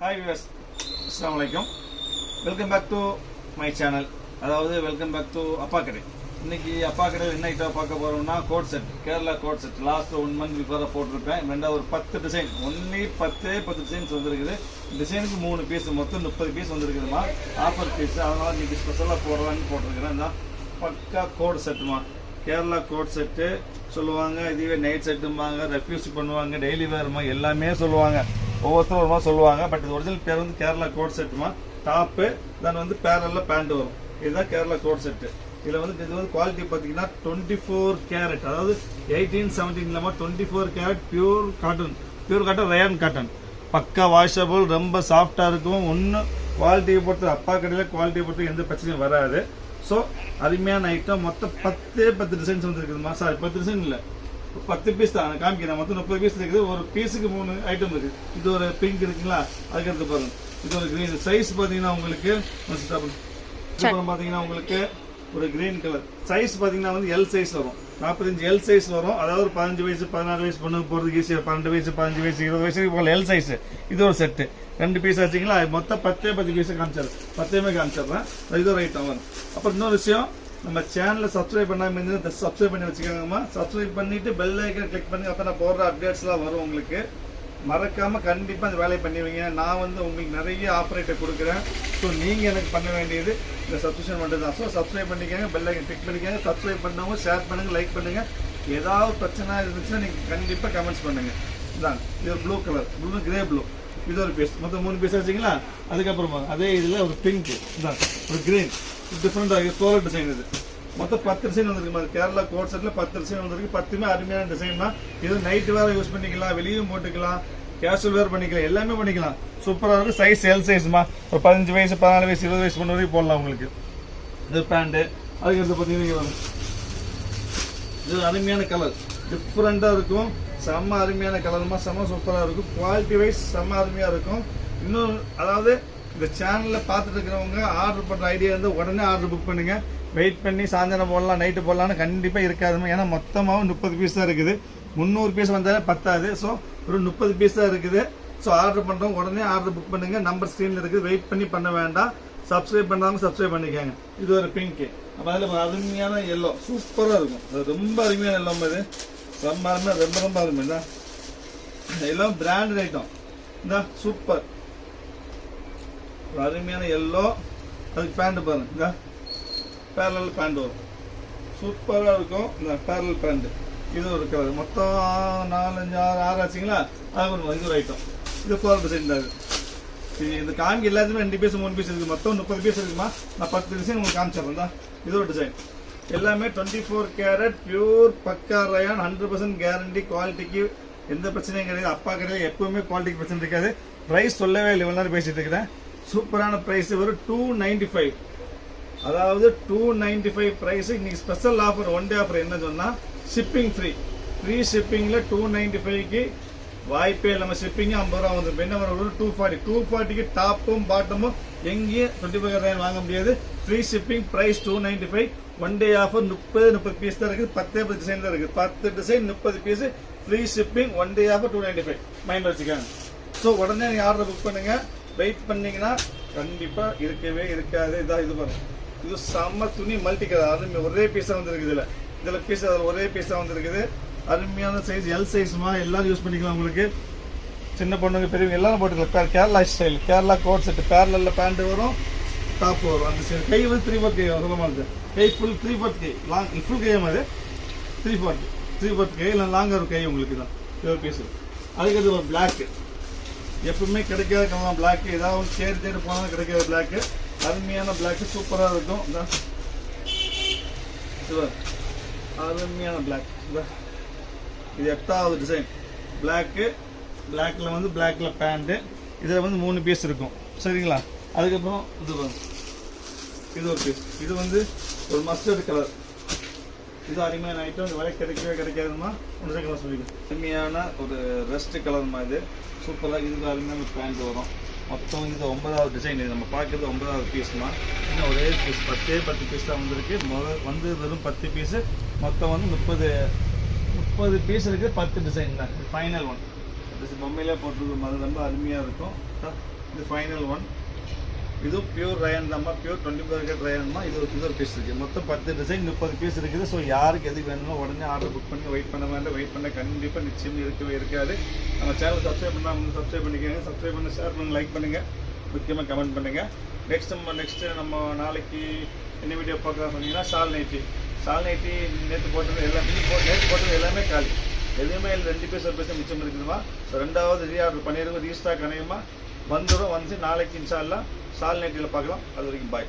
Hi viewers, Assalamu alaikum. Welcome back to my channel. அதாவது welcome back to Appa Kadai. இன்னைக்கு அப்பா கடையில் என்ன ஐட்டம் பார்க்க போறோம்னா coat set, Kerala coat set. Last 1 month பிஃபோரா போட்டிருப்பேன். ரெண்டாவது ஒரு 10 டிசைன், ஒன்லி 10 டிசைன்ஸ் வந்திருக்குது. டிசைனுக்கு 3 பீஸ், மொத்தம் 30 பீஸ் வந்திருக்குதுமா. ஆஃபர் பீஸ், அதனால இன்னைக்கு ஸ்பெஷலாக போடுறான்னு போட்டிருக்கிறேன். இந்த பக்கா கோட் செட்டுமா, கேரளா கோட் செட்டு சொல்லுவாங்க. இதுவே நைட் செட்டும்பாங்க, ரெஃப்யூஸ் பண்ணுவாங்க, டெய்லி வேறுமா எல்லாமே சொல்லுவாங்க. ஒவ்வொருத்தரும் ஒரு மாதிரி சொல்லுவாங்க. பட் இது ஒரிஜினல் பேர் வந்து கேரளா கோட் செட்டுமா. டாப்பு தான் வந்து பேரல்ல பேண்ட் வரும். இதுதான் கேரளா கோட் செட்டு. இதில் வந்து இது வந்து குவாலிட்டி பார்த்தீங்கன்னா 24 கேரட், அதாவது 18-17 இல்லாமல் 24 carat pure cotton rayon cotton. Pakka washable, ரொம்ப சாஃப்டாக இருக்கும். ஒன்றும் குவாலிட்டியை பொறுத்து அப்பா கடையில் குவாலிட்டியை பொறுத்து எந்த பிரச்சனையும் வராது. ஸோ அருமையான ஐட்டம். மொத்தம் 10 டிசைன்ஸ் வந்துருக்குதுமா. சாரி, 10 டிசைன் இல்லை, 10 பீஸ் தான் காமிக்கிறேன். மொத்தம் 30 பீஸ் இருக்குது. ஒரு பீஸுக்கு 3 ஐட்டம் இருக்குது. இது ஒரு பிங்க் இருக்குங்களா, அதுக்கு எடுத்து பாருங்க. இது ஒரு கிரீன். சைஸ் பார்த்தீங்கன்னா உங்களுக்கு பார்த்தீங்கன்னா உங்களுக்கு ஒரு கிரீன் கலர். சைஸ் பார்த்தீங்கன்னா வந்து எல் சைஸ் வரும், 45 எல் சைஸ் வரும். அதாவது ஒரு 15 வயசு 16 வயசு பொண்ணுக்கு போகிறதுக்கு ஈஸியாக, 12 வயசு 15 வயசு 20 வயசு போல எல் சைஸ். இது ஒரு செட்டு, 2 பீஸ் ஆச்சுங்களா. மொத்தம் 10 பீஸ் காமிச்சாரு, 10 காமிச்சிடுறேன். இது ஒரு ஐட்டம் வரும். அப்புறம் இன்னொரு விஷயம், நம்ம சேனலை சப்ஸ்கிரைப் பண்ணாமல் இருந்தால் சப்ஸ்கிரைப் பண்ணி வச்சுக்கோங்கம்மா. சப்ஸ்கிரைப் பண்ணிட்டு பெல் ஐக்கன் கிளிக் பண்ணி அப்போ நான் போடுற அப்டேட்ஸ்லாம் வரும் உங்களுக்கு. மறக்காம கண்டிப்பாக அந்த வேலையை பண்ணுவீங்க. நான் வந்து உங்களுக்கு நிறைய ஆஃபர் ஐட்டம் கொடுக்குறேன். ஸோ நீங்கள் எனக்கு பண்ண வேண்டியது இந்த சப்ஸ்கிரிப்ஷன் மட்டும் தான். ஸோ சப்ஸ்கிரைப் பண்ணிக்கோங்க, பெல் ஐக்கன் கிளிக் பண்ணிக்கோங்க. சப்ஸ்கிரைப் பண்ணவங்க ஷேர் பண்ணுங்கள், லைக் பண்ணுங்கள். ஏதாவது பிரச்சனை இருந்துச்சுன்னா நீங்கள் கண்டிப்பாக கமெண்ட்ஸ் பண்ணுங்கள். இதாங்க, இது ஒரு blue colour, blue grey blue. இது ஒரு பீஸ், மொத்தம் 3 பீஸ் வச்சிங்களா. அதுக்கப்புறமா அதே இதில் ஒரு பிங்க், இதான் ஒரு கிரீன், டிஃப்ரெண்டாக சோலர் டிசைன். இது மொத்தம் 10 டிசைன் வந்துருக்கு. கேரளா கோட் செட்ல 10 டிசைன் வந்துருக்கு. 10மே அருமையான டிசைன் தான். இது நைட் வேற யூஸ் பண்ணிக்கலாம், வெளியும் போட்டுக்கலாம், கேஷுவல் வேர் பண்ணிக்கலாம், எல்லாமே பண்ணிக்கலாம். சூப்பராக இருக்கு. சைஸ் எல் சைஸ்மா. ஒரு 15 வயசு 14 வயசு 20 வயசு பண்ண வரைக்கும் போடலாம் உங்களுக்கு. இது பேண்ட்டு. அதுக்கு எடுத்து பார்த்தீங்கன்னா இது அருமையான கலர், டிஃப்ரெண்டாக இருக்கும். செம்ம அருமையான கலருமா, செம்ம சூப்பராக இருக்கும். குவாலிட்டி வைஸ் செம்ம அருமையாக இருக்கும். இன்னும் அதாவது இந்த சேனலில் பார்த்துட்டு இருக்கிறவங்க ஆர்டர் பண்ணுற ஐடியா இருந்தால் உடனே ஆர்டர் புக் பண்ணுங்க. வெயிட் பண்ணி சாயந்தரம் போடலாம், நைட்டு போடலான்னு கண்டிப்பாக இருக்காதுமா. ஏன்னா மொத்தமாகவும் 30 பீஸ் தான் இருக்குது. 300 பீஸ் வந்தாலே பத்தாது. ஸோ ஒரு 30 பீஸ் தான் இருக்குது. ஸோ ஆர்டர் பண்ணுறவங்க உடனே ஆர்டர் புக் பண்ணுங்க. நம்பர் ஸ்க்ரீனில் இருக்குது, வெயிட் பண்ணி பண்ண வேண்டாம். சப்ஸ்கிரைப் பண்ணாமல் சப்ஸ்கிரைப் பண்ணிக்காங்க. இது ஒரு பிங்க்கு. அப்போ அதில் அருமையான எல்லோ சூப்பராக இருக்கும். அது ரொம்ப அருமையான எல்லோ. இது ரொம்ப அருமையாக, ரொம்ப அருமை தான். எல்லாம் பிராண்டட் ஐட்டம். இந்த சூப்பர் அருமையான எல்லோ. அதுக்கு பேண்ட் பாருங்க, இந்த பேரல் பேண்ட் வரும், சூப்பராக இருக்கும். இந்த பேரல் பேண்ட் இது ஒரு கலர். மொத்தம் 4 5 6 ஆச்சுங்களா. அது இது ஒரு ஐட்டம். இது 4 டிசைன் தான். இந்த காமிக்கு எல்லாத்துமே 2 பீஸ் 3 பீஸ் இருக்குது. மொத்தம் 30 பீஸ் இருக்குமா. நான் 10 டிசைன் உங்களுக்கு காமிச்சிடுறேன் தான். இது ஒரு டிசைன். எல்லாமே 24 கேரட் பியூர் பக்கா ரயான், 100% கேரண்டி. குவாலிட்டிக்கு எந்த பிரச்சனையும் கிடையாது. அப்பா கடையில் எப்பவுமே குவாலிட்டிக்கு பிரச்சனை இருக்காது. ப்ரைஸ் சொல்லவே இல்லை, இவ்வளோ நேரம் பேசிட்டு இருக்கிறேன். சூப்பரான ப்ரைஸ் வரும் 295. அதாவது 295 ப்ரைஸ். இன்னைக்கு ஸ்பெஷல் ஆஃபர், 1 டே ஆஃபர். என்ன சொன்னா ஷிப்பிங் ஃப்ரீ ஷிப்பிங்ல 295க்கு வாய்ப்பே இல்லாமல் ஷிப்பிங் 50 ரூபா வந்து என்ன வரும் 240க்கு டாப்பும் பாட்டமும் எங்கேயும் 25 வாங்க முடியாது. Free shipping, price 295. 1 day offer. 30 piece தான் இருக்குது. 10 டிசைன் தான் இருக்குது. 10 design 30 piece, free shipping, 1 day offer 295. Mind வச்சுக்காங்க. ஸோ உடனே நீங்கள் ஆர்டர் புக் பண்ணுங்க. வெயிட் பண்ணீங்கன்னா கண்டிப்பா இருக்கவே இருக்காது. இதான் இது பாருங்க, இது செம்ம துணி, மல்டி கலர். அருமை, ஒரே பீஸா வந்துருக்குது. இதுல பீஸ் ஒரே பீஸா வந்துருக்குது. அருமையான சைஸ் எல் சைஸ்மா. எல்லாரும் யூஸ் பண்ணிக்கலாம். உங்களுக்கு சின்ன பொண்ணுங்க பெரியவங்க எல்லாரும் போட்டுக்கலாம். Kerala style, Kerala coat set. பேரல்ல பேண்ட் வரும், டாப் வரும். அந்த சைடு கை வந்து 3/4 கை சொல்லமா இருக்கு. கை ஃபுல் 3/4 கை, லாங் ஃபுல் கை மாதிரி 3/4 கை இல்லை, லாங்கா இருக்கும் கை உங்களுக்கு. தான் இது பீஸ். அதுக்கு அது ஒரு பிளாக், எப்பவுமே கிடைக்காத கலர் பிளாக். ஏதாவது தேடி போனாலும் கிடைக்காத பிளாக். அருமையான பிளாக், சூப்பராக இருக்கும். அருமையான பிளாக். இது 8வது டிசைன். பிளாக்ல வந்து பிளாக்ல பேண்ட்டு. இதில் வந்து 3 பீஸ் இருக்கும், சரிங்களா. அதுக்கப்புறம் இது ஒரு பீஸ். இது வந்து ஒரு மஸ்டர்ட் கலர். இது அருமையான ஐட்டம். இந்த விலை கிடைக்கவே கிடைக்காதுமா. 1 செகண்ட் சொல்லிடுங்க. அருமையான ஒரு ரெஸ்ட் கலர்மா. இது சூப்பராக. இதுக்கு அருமையான பேண்ட் வரும். மொத்தம் இது 9வது டிசைன். இது நம்ம பார்க்குறது 9வது பீஸ்மா. இன்னும் ஒரே பீஸ் 10 பீஸ் தான் வந்துருக்கு. வந்து வெறும் 10 பீஸு. மொத்தம் வந்து 30 பீஸ் இருக்குது. 10 டிசைன் தான். இது ஃபைனல் ஒன். பொம்மையிலே போட்டுருக்கும். அது ரொம்ப அருமையாக இருக்கும். இந்த இது ஃபைனல் ஒன். இது பியூர் ரயான் தான்மா, பியூர் 24 கேரட் ரயான்மா. இது ஒரு பீஸ் இருக்குது. மொத்தம் 10 டிசைன் 30 பீஸ் இருக்குது. ஸோ யாருக்கு எது வேணுமோ உடனே ஆர்டர் புக் பண்ணி வெயிட் பண்ண வேண்டாம். வெயிட் பண்ண கண்டிப்பாக நிச்சயம் இருக்கவே இருக்காது. நம்ம சேனல் சப்ஸ்கிரைப் பண்ணால் சப்ஸ்கிரைப் பண்ணிக்கோங்க. சப்ஸ்கிரைப் பண்ணி ஷேர் பண்ணி லைக் பண்ணுங்கள். முக்கியமாக கமெண்ட் பண்ணுங்கள். நெக்ஸ்ட்டு நம்ம நாளைக்கு என்ன வீடியோ பார்க்கலாம் சொன்னீங்கன்னா ஷால் நைட்டி நேற்று போட்டது எல்லாமே நேற்று போட்டது எல்லாமே காலி. எதுவுமே இல்லை. 2 பீஸ் ஒரு பீஸ் மிச்சம் இருக்குதுமா. ஸோ 2வது ரீஆர்டர் பண்ணிடுங்க. ரீஸ்டாக் அணையமா வந்துடும். வந்து நாளைக்கு இன்ஷா அல்லாஹ் ஷால் நைட்டியில் பார்க்கலாம். அது வரைக்கும் பாய்.